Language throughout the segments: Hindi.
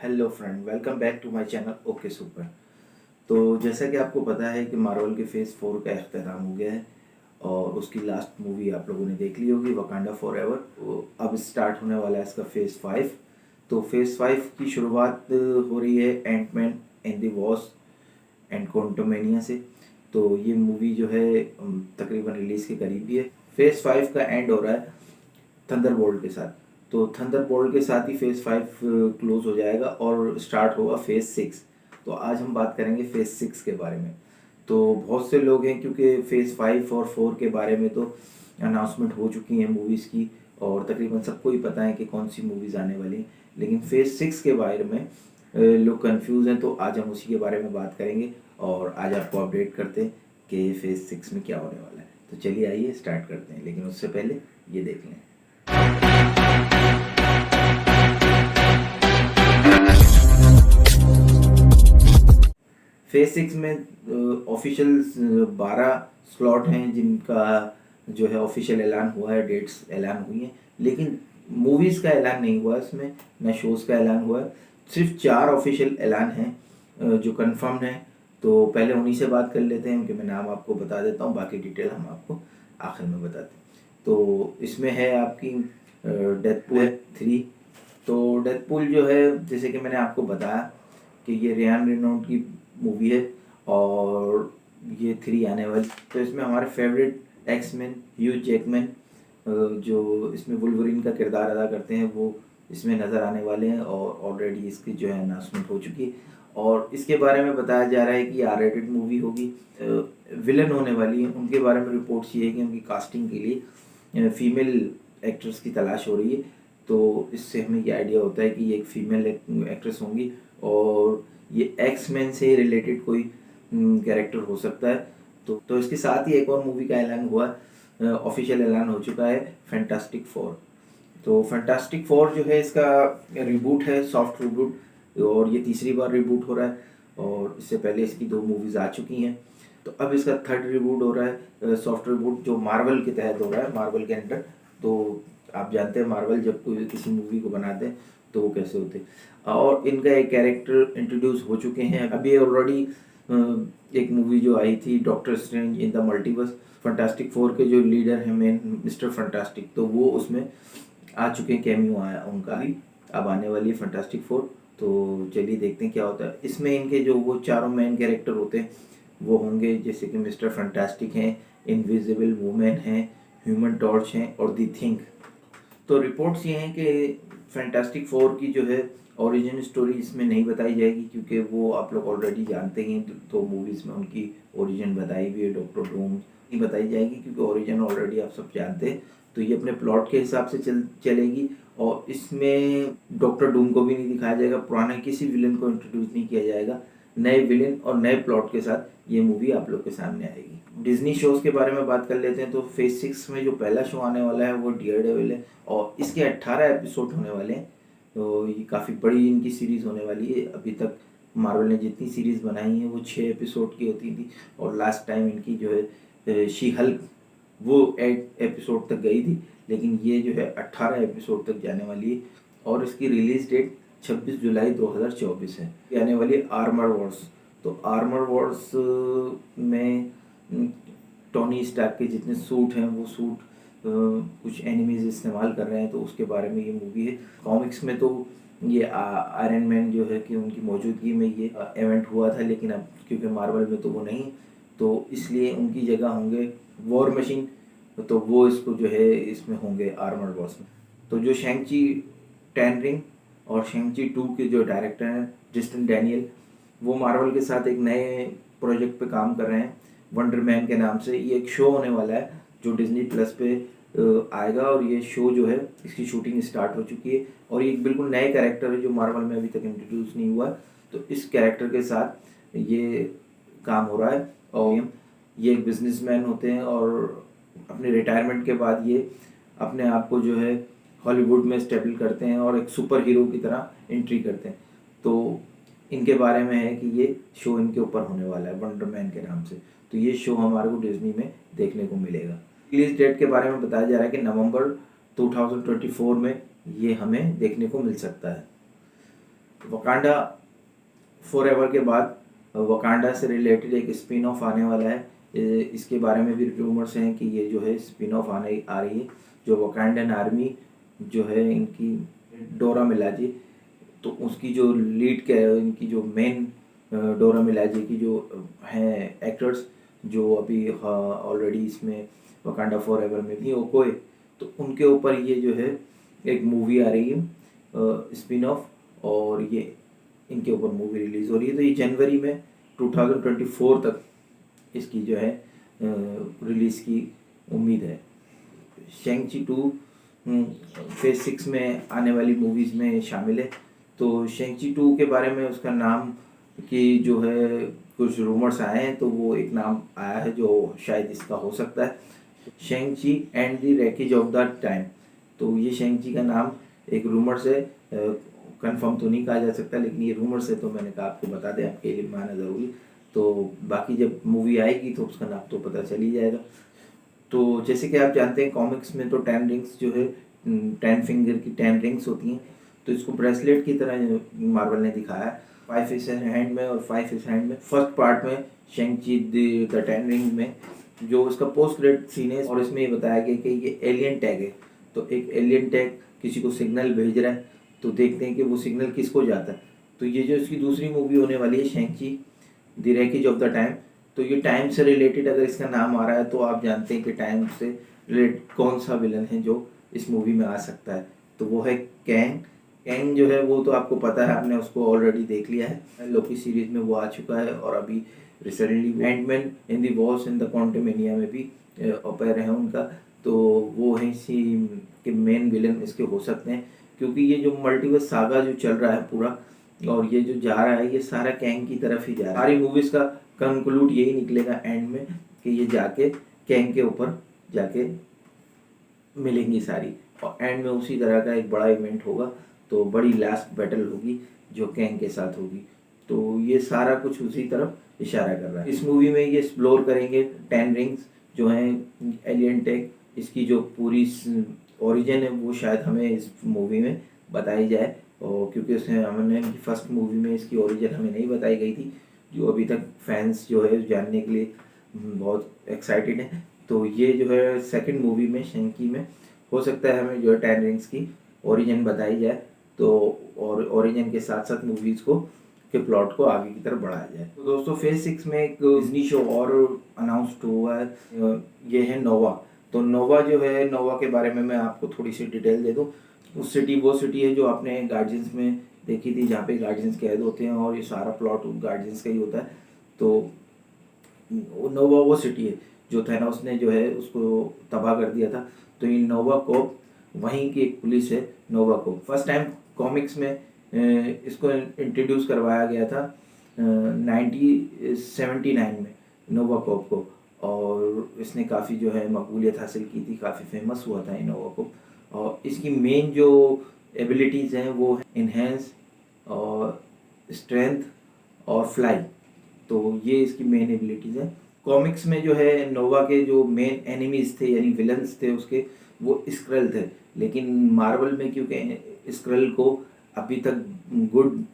Hello friend, welcome back to my channel okay super. तो जैसा कि आपको पता है कि मार्वल के फेज़ 4 का अख्ताम हो गया है और उसकी लास्ट मूवी आप लोगों ने देख ली होगी, वकांडा फॉरएवर। अब स्टार्ट होने वाला है इसका फेज़ 5। तो फेज़ 5 की शुरुआत हो रही है Ant Man and the Wasp and Quantumania से। तो ये मूवी जो है तकरीबन रिलीज़ के करीब ही है। फेज़ 5 का एंड हो रहा है थंडरबोल्ट के साथ। तो थंडरबोल्ट के साथ ही फेज़ 5 क्लोज हो जाएगा और स्टार्ट होगा फेज़ 6। तो आज हम बात करेंगे फेज़ 6 के बारे में। तो बहुत से लोग हैं, क्योंकि फेज़ 5 और 4 के बारे में तो अनाउंसमेंट हो चुकी हैं मूवीज़ की और तकरीबन सबको ही पता है कि कौन सी मूवीज़ आने वाली हैं। लेकिन फेज़ 6 के बारे में लोग कंफ्यूज हैं, तो आज हम उसी के बारे में बात करेंगे और आज आपको अपडेट करते हैं कि फेज़ 6 में क्या होने वाला है। तो चलिए आइए स्टार्ट करते हैं, लेकिन उससे पहले ये देख लें। फेज 6 में ऑफिशियल 12 स्लॉट हैं जिनका जो है ऑफिशियल ऐलान हुआ है, डेट्स ऐलान हुई हैं। लेकिन मूवीज़ का ऐलान नहीं हुआ इसमें, न शोज़ का ऐलान हुआ है। सिर्फ 4 ऑफिशियल ऐलान हैं जो कंफर्म हैं। तो पहले उन्हीं से बात कर लेते हैं, उनके मैं नाम आपको बता देता हूँ, बाकी डिटेल हम आपको आखिर में बताते हैं। तो इसमें है आपकी डेडपूल 3। तो डेडपूल जो है, जैसे कि मैंने आपको बताया कि ये रियान रेनॉल्ड की मूवी है और ये 3 आने वाली। तो इसमें हमारे फेवरेट एक्समैन ह्यू जैकमैन जो इसमें वुल्वरीन का किरदार अदा करते हैं, वो इसमें नज़र आने वाले हैं और ऑलरेडी इसकी जो है अनाउंसमेंट हो चुकी है। और इसके बारे में बताया जा रहा है कि आर रेटेड मूवी होगी। विलन होने वाली है, उनके बारे में रिपोर्ट्स ये है कि उनकी कास्टिंग के लिए फीमेल एक्ट्रेस की तलाश हो रही है। तो इससे हमें ये आइडिया होता है कि ये एक फीमेल एक्ट्रेस होंगी और ये एक्समैन से रिलेटेड कोई कैरेक्टर हो सकता है। तो इसके साथ ही एक और मूवी का ऐलान हुआ, ऑफिशियल ऐलान हो चुका है, फैंटास्टिक फोर। तो फैंटास्टिक फोर जो है इसका रिबूट है, सॉफ्ट रिबूट, और ये तीसरी बार रिबूट हो रहा है और इससे पहले इसकी 2 मूवीज़ आ चुकी हैं। तो अब इसका थर्ड रिबूट हो रहा है, सॉफ्ट रिबूट, जो मार्वल के तहत हो रहा है, मार्वल के अंडर। तो आप जानते हैं मार्वल जब कोई किसी मूवी को बनाते हैं तो वो कैसे होते हैं। और इनका एक कैरेक्टर इंट्रोड्यूस हो चुके हैं अभी ऑलरेडी। एक मूवी जो आई थी doctor strange in the multiverse, fantastic four के जो लीडर हैं मेन, मिस्टर फंटास्टिक, तो वो उसमें आ चुके हैं, कैमियो आया उनका भी। अब आने वाली है फंटास्टिक फोर। तो चलिए देखते हैं क्या होता है इसमें। इनके जो वो चारों मेन कैरेक्टर होते हैं वो होंगे, जैसे कि मिस्टर फंटास्टिक हैं, इनविजिबल वुमेन हैं, ह्यूमन टॉर्च हैं और दी थिंक। तो रिपोर्ट्स ये हैं कि फैंटास्टिक फोर की जो है ओरिजिन स्टोरी इसमें नहीं बताई जाएगी, क्योंकि वो आप लोग ऑलरेडी जानते हैं। तो मूवीज़ में उनकी ओरिजिन बताई हुई है, डॉक्टर डूम नहीं बताई जाएगी क्योंकि ओरिजिन ऑलरेडी आप सब जानते हैं। तो ये अपने प्लॉट के हिसाब से चलेगी और इसमें डॉक्टर डूम को भी नहीं दिखाया जाएगा, पुराने किसी विलन को इंट्रोड्यूस नहीं किया जाएगा। नए विलेन और नए प्लॉट के साथ ये मूवी आप लोग के सामने आएगी। डिज्नी शोज़ के बारे में बात कर लेते हैं। तो फेज 6 में जो पहला शो आने वाला है वो डियर डेविल है और इसके 18 एपिसोड होने वाले हैं। तो ये काफ़ी बड़ी इनकी सीरीज़ होने वाली है। अभी तक मार्वल ने जितनी सीरीज़ बनाई है वो 6 एपिसोड की होती थी और लास्ट टाइम इनकी जो है शी हल्क वो 8 एपिसोड तक गई थी, लेकिन ये जो है 18 एपिसोड तक जाने वाली है और इसकी रिलीज़ डेट 26 जुलाई 2024 है। ये आने वाली आर्मर वॉर्स। तो आर्मर वॉर्स में टोनी स्टार्क के जितने सूट हैं वो सूट कुछ एनिमीज इस्तेमाल कर रहे हैं, तो उसके बारे में ये मूवी है। कॉमिक्स में तो ये आयरन मैन जो है कि उनकी मौजूदगी में ये इवेंट हुआ था, लेकिन अब क्योंकि मार्वल में तो वो नहीं, तो इसलिए उनकी जगह होंगे वॉर मशीन। तो वो इसको जो है इसमें होंगे आर्मर वॉर्स में। तो जो शैंग-ची टेन रिंग और शैंग-ची 2 के जो डायरेक्टर हैं जस्टिन डैनियल, वो मार्वल के साथ एक नए प्रोजेक्ट पे काम कर रहे हैं वंडर मैन के नाम से। ये एक शो होने वाला है जो डिज्नी प्लस पे आएगा और ये शो जो है इसकी शूटिंग स्टार्ट हो चुकी है और ये बिल्कुल नए कैरेक्टर है जो मार्वल में अभी तक इंट्रोड्यूस नहीं हुआ। तो इस कैरेक्टर के साथ ये काम हो रहा है और ये एक बिजनेसमैन होते हैं और अपने रिटायरमेंट के बाद ये अपने आप को जो है हॉलीवुड में स्टेबल करते हैं और एक सुपर हीरो की तरह एंट्री करते हैं। तो इनके बारे में है कि ये शो इनके ऊपर होने वाला है वंडर मैन के नाम से। तो ये शो हमारे को डिज्नी में देखने को मिलेगा। रिलीज डेट के बारे में बताया जा रहा है कि नवंबर 2024 में ये हमें देखने को मिल सकता है। वकांडा फॉरएवर के बाद वकांडा से रिलेटेड एक स्पिन ऑफ आने वाला है। इसके बारे में भी रूमर्स हैं कि ये जो है स्पिन ऑफ आने आ रही है, जो वकांडन आर्मी जो है इनकी डोरा मिलाजे, तो उसकी जो लीड के इनकी जो मेन डोरा मिलाजे की जो हैं एक्टर्स जो अभी ऑलरेडी इसमें वकांडा फॉरएवर में भी ओकोए, तो उनके ऊपर ये जो है एक मूवी आ रही है स्पिन ऑफ, और ये इनके ऊपर मूवी रिलीज़ हो रही है। तो ये जनवरी में 2024 तक इसकी जो है रिलीज़ की उम्मीद है। शेंग-ची 2 फेज 6 में आने वाली मूवीज़ में शामिल है। तो शेंग-ची 2 के बारे में उसका नाम की जो है कुछ रूमर्स आए हैं, तो वो एक नाम आया है जो शायद इसका हो सकता है, Shang Chi and the wreckage of the time. तो ये शेंग-ची का नाम एक रूमर्स है, कंफर्म तो नहीं कहा जा सकता, लेकिन ये रूमर्स है, तो मैंने कहा आपको बता दें, आपके लिए माना ज़रूरी। तो बाकी जब मूवी आएगी तो उसका नाम तो पता चल ही जाएगा। तो जैसे कि आप जानते हैं कॉमिक्स में तो 10 रिंग्स जो है 10 फिंगर की 10 रिंग्स होती हैं, तो इसको ब्रेसलेट की तरह मार्वल ने दिखाया 5 इस हैंड में और 5 इस हैंड में। फर्स्ट पार्ट में शेंग-ची द 10 रिंग में जो उसका पोस्ट क्रेडिट सीन है, और इसमें ये बताया गया कि ये एलियन टैग है। तो एक एलियन टैग किसी को सिग्नल भेज रहा है, तो देखते हैं कि वो सिग्नल किसको जाता है। तो ये जो इसकी दूसरी मूवी होने वाली है Shang Chi the wreckage of the time, तो ये टाइम से रिलेटेड अगर इसका नाम आ रहा है, तो आप जानते हैं कि टाइम से रिलेटेड कौन सा विलन है जो इस मूवी में आ सकता है, तो वो है कैंग। कैंग जो है वो तो आपको पता है, आपने उसको ऑलरेडी देख लिया है, लोकी सीरीज में वो आ चुका है, और अभी recently Antman in the wars in the Quantumania में भी अपेयर है उनका। तो वो है इसी के मेन विलन इसके हो सकते हैं, क्योंकि ये जो मल्टीवर्स सागा जो चल रहा है पूरा, और ये जो जा रहा है ये सारा कैंग की तरफ ही जा रहा है। सारी मूवीज़ का कंक्लूड यही निकलेगा एंड में कि ये जाके कैंग के ऊपर जाके मिलेंगी सारी, और एंड में उसी तरह का एक बड़ा इवेंट होगा, तो बड़ी लास्ट बैटल होगी जो कैंग के साथ होगी। तो ये सारा कुछ उसी तरफ इशारा कर रहा है। इस मूवी में ये एक्सप्लोर करेंगे 10 रिंग्स जो हैं एलियन टेक, इसकी जो पूरी ओरिजिन है वो शायद हमें इस मूवी में बताई जाए, और क्योंकि उसने हमने फर्स्ट मूवी में इसकी ओरिजिन हमें नहीं बताई गई थी, जो अभी तक फैंस जो है जानने के लिए बहुत एक्साइटेड हैं। तो ये जो है सेकंड मूवी में शेंग-ची में हो सकता है हमें जो है 10 रिंग्स की ओरिजिन बताई जाए, तो और ओरिजिन के साथ साथ मूवीज़ को के प्लॉट को आगे की तरफ बढ़ाया जाए। तो दोस्तों फेज 6 में एक डिज्नी शो और अनाउंस्ड हुआ है, ये है नोवा। तो नोवा जो है, नोवा के बारे में मैं आपको थोड़ी सी डिटेल दे दूँ। उस सिटी वो सिटी है जो आपने गार्जियंस में देखी थी, जहाँ पे गार्जियंस कैद होते हैं और ये सारा प्लॉट गार्जियंस का ही होता है। तो नोवा वो सिटी है जो थैनोस ने जो है उसको तबाह कर दिया था। तो ये नोवा कोप वहीं की एक पुलिस है, नोवा कोप। फर्स्ट टाइम कॉमिक्स में इसको इंट्रोड्यूस करवाया गया था 1979 में नोवा कोप को, और इसने काफ़ी जो है मकबूलियत हासिल की थी, काफ़ी फेमस हुआ था ये नोवा कोप। और इसकी मेन जो एबिलिटीज़ हैं वो है इन्हेंस और स्ट्रेंथ और फ्लाई, तो ये इसकी मेन एबिलिटीज़ हैं। कॉमिक्स में जो है नोवा के जो मेन एनिमीज़ थे यानी विलन्स थे उसके, वो स्क्रल थे, लेकिन मार्वल में क्योंकि स्क्रल को अभी तक गुड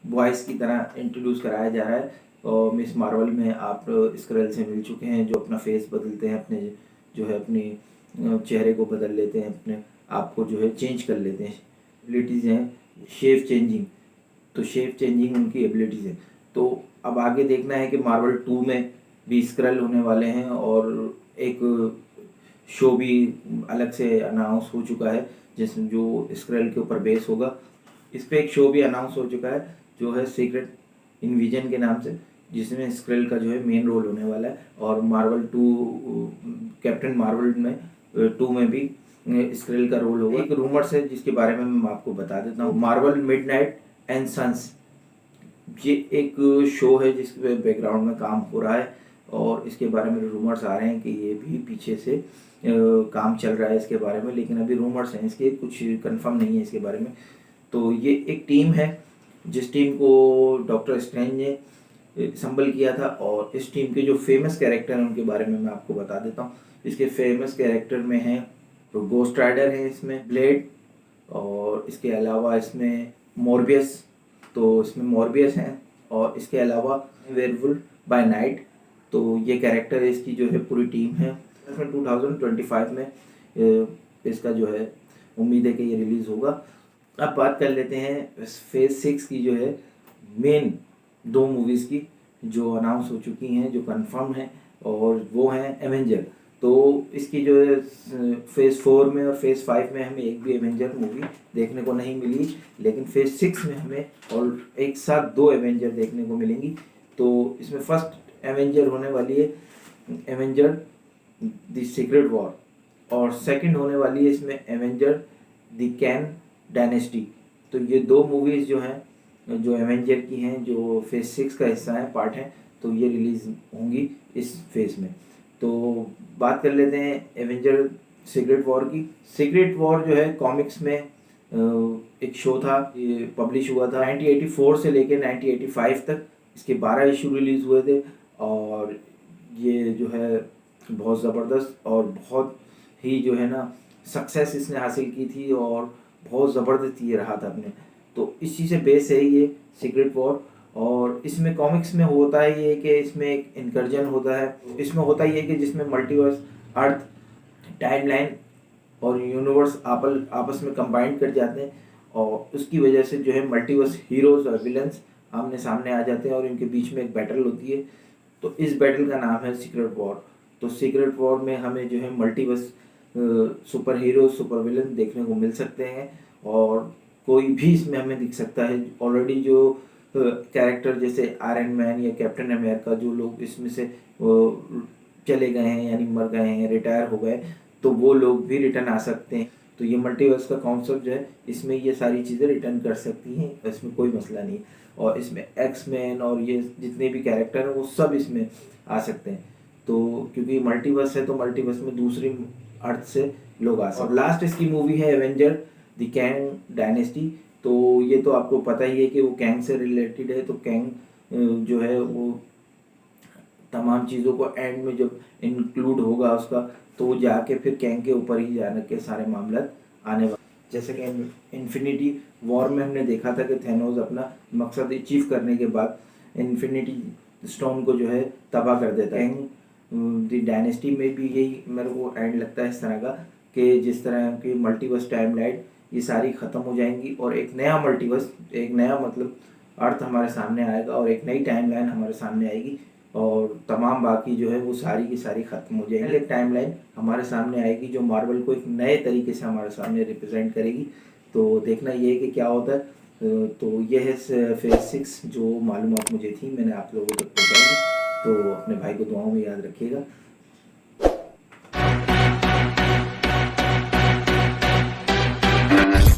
बॉयज़ की तरह इंट्रोड्यूस कराया जा रहा है, और मिस मार्वल में आप स्क्रल से मिल चुके हैं जो अपना फेस बदलते हैं, अपने जो है अपनी चेहरे को बदल लेते हैं, अपने आप को जो है चेंज कर लेते हैं। एबिलिटीज़ हैं शेप चेंजिंग, तो शेप चेंजिंग उनकी एबिलिटीज़ है। तो अब आगे देखना है कि मार्वल 2 में भी स्क्रल होने वाले हैं, और एक शो भी अलग से अनाउंस हो चुका है जिसमें जो स्क्रल के ऊपर बेस होगा। इस पे एक शो भी अनाउंस हो चुका है जो है सीक्रेट इन्विजन के नाम से, जिसमें स्क्रल का जो है मेन रोल होने वाला है। और मार्वल 2 कैप्टन मार्वल में 2 में भी स्क्रल का रोल होगा। एक रूमर्स है जिसके बारे में मैं आपको बता देता हूँ, मार्वल मिडनाइट एंड सन्स, ये एक शो है जिसके बैकग्राउंड में काम हो रहा है, और इसके बारे में रूमर्स आ रहे हैं कि ये भी पीछे से काम चल रहा है इसके बारे में, लेकिन अभी रूमर्स हैं, इसके कुछ कंफर्म नहीं है इसके बारे में। तो ये एक टीम है जिस टीम को डॉक्टर स्ट्रेंज ने संबल किया था, और इस टीम के जो फेमस कैरेक्टर हैं उनके बारे में मैं आपको बता देता हूँ। इसके फेमस कैरेक्टर में हैं तो गोस्ट राइडर है इसमें, ब्लेड, और इसके अलावा इसमें मोरबियस, तो इसमें मॉर्बियस हैं और इसके अलावा वेयरवुल्फ बाय नाइट, तो ये कैरेक्टर है, इसकी जो है पूरी टीम है। इसमें 2025 में इसका जो है उम्मीद है कि ये रिलीज़ होगा। अब बात कर लेते हैं फेज 6 की जो है मेन 2 मूवीज़ की जो अनाउंस हो चुकी हैं, जो कंफर्म हैं, और वो हैं एवेंजर। तो इसकी जो है फेज़ 4 में और फेज़ 5 में हमें एक भी एवेंजर मूवी देखने को नहीं मिली, लेकिन फेज़ 6 में हमें और एक साथ 2 एवेंजर देखने को मिलेंगी। तो इसमें फर्स्ट एवेंजर होने वाली है एवेंजर द सीक्रेट वॉर, और सेकंड होने वाली है इसमें एवेंजर द कैंग डायनेस्टी। तो ये 2 मूवीज़ जो हैं जो एवेंजर की हैं, जो फेज़ 6 का हिस्सा है, पार्ट है, तो ये रिलीज़ होंगी इस फेज़ में। तो बात कर लेते हैं एवेंजर सीक्रेट वॉर की। सीक्रेट वॉर जो है कॉमिक्स में एक शो था, ये पब्लिश हुआ था 1984 से लेकर 1985 तक। इसके 12 इशू रिलीज़ हुए थे, और ये जो है बहुत ज़बरदस्त और बहुत ही जो है ना सक्सेस इसने हासिल की थी, और बहुत ज़बरदस्त ये रहा था अपने। तो इसी से बेस है ये सीक्रेट वॉर। और इसमें कॉमिक्स में होता है ये कि इसमें एक इनकर्जन होता है। इसमें होता ये कि जिसमें मल्टीवर्स, अर्थ, टाइमलाइन और यूनिवर्स आपस में कंबाइन कर जाते हैं, और उसकी वजह से जो है मल्टीवर्स हीरोज़ और विलन्स आमने सामने आ जाते हैं, और इनके बीच में एक बैटल होती है। तो इस बैटल का नाम है सीक्रेट वॉर। तो सीक्रेट वॉर में हमें जो है multiverse super hero, super villain देखने को मिल सकते हैं, और कोई भी इसमें हमें दिख सकता है। ऑलरेडी जो कैरेक्टर जैसे आयरन मैन या कैप्टन अमेरिका, जो लोग इसमें से चले गए हैं, यानी मर गए हैं, रिटायर हो गए, तो वो लोग भी रिटर्न आ सकते हैं। तो ये मल्टीवर्स का कॉन्सेप्ट जो है, इसमें ये सारी चीज़ें रिटर्न कर सकती हैं, इसमें कोई मसला नहीं। और इसमें एक्स मैन और ये जितने भी कैरेक्टर हैं वो सब इसमें आ सकते हैं। तो क्योंकि मल्टीवर्स है, तो मल्टीवर्स में दूसरी अर्थ से लोग आ सकते हैं। और लास्ट इसकी मूवी है एवेंजर द कैंग डायनेस्टी। तो ये तो आपको पता ही है कि वो कैंग से रिलेटेड है। तो कैंग जो है वो तमाम चीज़ों को एंड में जब इंक्लूड होगा उसका, तो वो जाके फिर कैंग के ऊपर ही जाने के सारे मामला आने वाले। जैसे कि इन्फिनिटी वॉर में हमने देखा था कि थैनोस अपना मकसद अचीव करने के बाद इन्फिनिटी स्टोन को जो है तबाह कर देता है। द डायनेस्टी में भी यही मेरे को एंड लगता है इस तरह का, कि जिस तरह की मल्टीवर्स टाइमलाइन ये सारी ख़त्म हो जाएंगी, और एक नया मल्टीवर्स, एक नया मतलब अर्थ हमारे सामने आएगा, और एक नई टाइमलाइन हमारे सामने आएगी, और तमाम बाकी जो है वो सारी की सारी ख़त्म हो जाएगी। एक टाइमलाइन हमारे सामने आएगी जो मार्वल को एक नए तरीके से हमारे सामने रिप्रेजेंट करेगी। तो देखना ये है कि क्या होता है। तो ये है फेज 6 जो मालूमात मुझे थी, मैंने आप लोगों तक पहुँचाई। तो अपने भाई को दुआओं में याद रखिएगा।